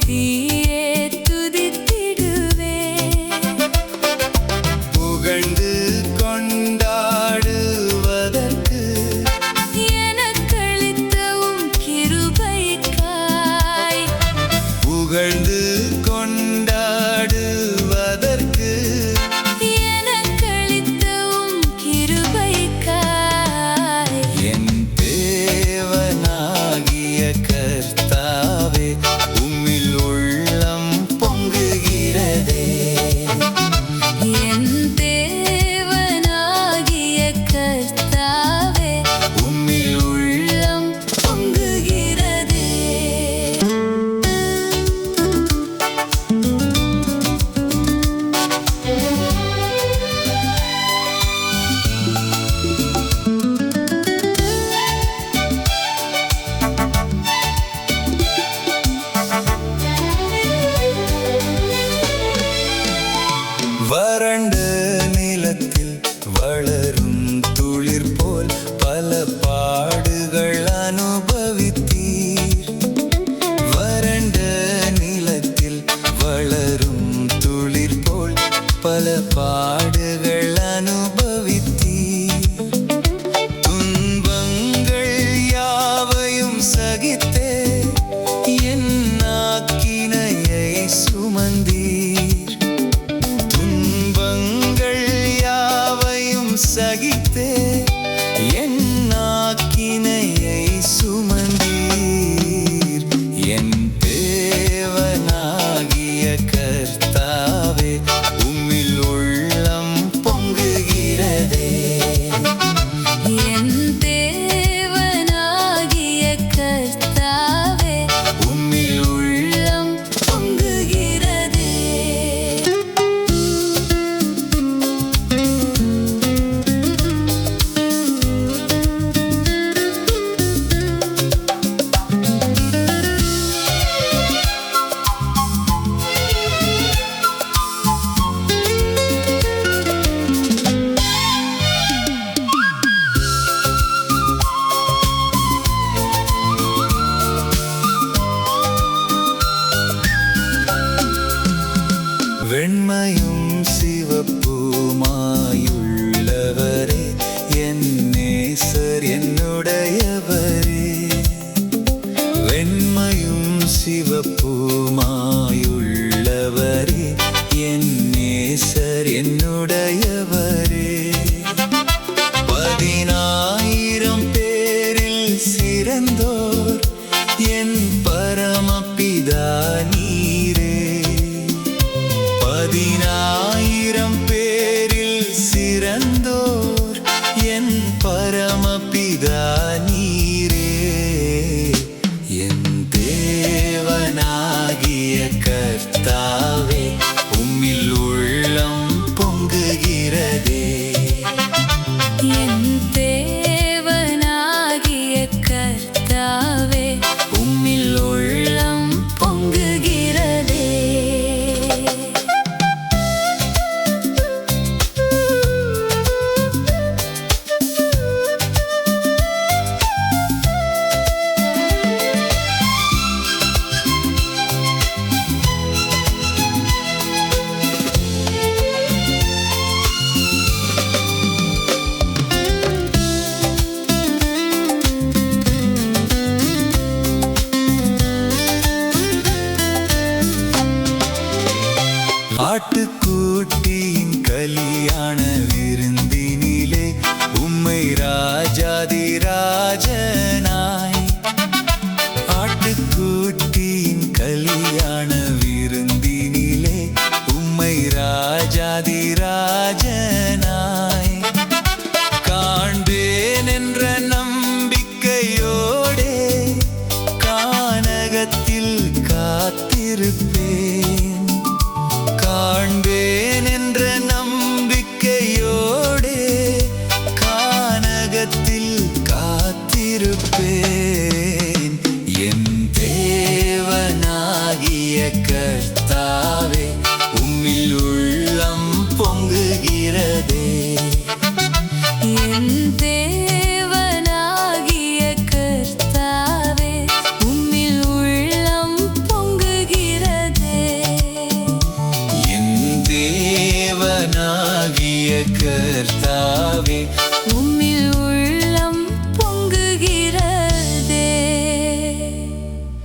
நித்தியே துதித்திடுவேன். புகழ்ந்து கொண்டாடுவதற்கு எனக்களித்த உம் கிருபைக்காய். புகழ்ந்து கொண்டாடுவதற்கு எனக்களித்த உம் கிருபைக்காய். என் தேவனாகிய கர்த்தாவே, உம்மில் உள்ளம் பொங்குகிறதே. என் தேவனாகிய கர்த்தாவே, உம்மில் உள்ளம் பொங்குகிறதே. வறண்ட நிலத்தில் வளரும் துளிர் போல் பல பாடுகள் அனுபவித்தீர். வறண்ட நிலத்தில் வளரும் துளிர் போல் பல பாடுகள் அனுபவித்தீர். துன்பங்கள் யாவையும் சகித்தே என் ஆக்கினையை சுமந்தீர். துன்பங்கள் யாவையும் சகித்தே என் ஆக்கினையை சுமந்தீர். என் தேவனாகிய கர்த்தாவே, உம்மில் உள்ளம் பொங்குகிறதே. என் தேவனாகிய கர்த்தாவே, உம்மில் உள்ளம் பொங்குகிறதே. வெண்மையும் சிவப்புமாயுள்ளவரே, என் நேசர் என்னுடையவரே. வெண்மையும் சிவப்புமாயுள்ளவரே, என் நேசர் என்னுடையவரே. 10,000 பேரில் சிறந்தோர் என் பரமபிதா நீரே. 10,000 பேரில் சிறந்தோர் என் பரமபிதா நீரே. என் தேவனாகிய கர்த்தாவே, உம்மில் உள்ளம் பொங்குகிறதே. என் தேவனாகிய கர்த்தாவே, உம்மில் உள்ளம் பொங்குகிறதே. ஆட்டுக்குட்டியின் கல்யாண விருந்தினிலே உம்மை ராஜாதி ராஜனாய். ஆட்டுக்குட்டியின் கல்யாண விருந்தினிலே உம்மை ராஜாதி ராஜனாய். காண்பேன் என்ற நம்பிக்கையோடே கானகத்தில் காத்திருப்பேன். காண்பேன் என்ற நம்பிக்கையோடே கானகத்தில் காத்திருப்பேன். என் தேவனாகிய கர்த்தாவே,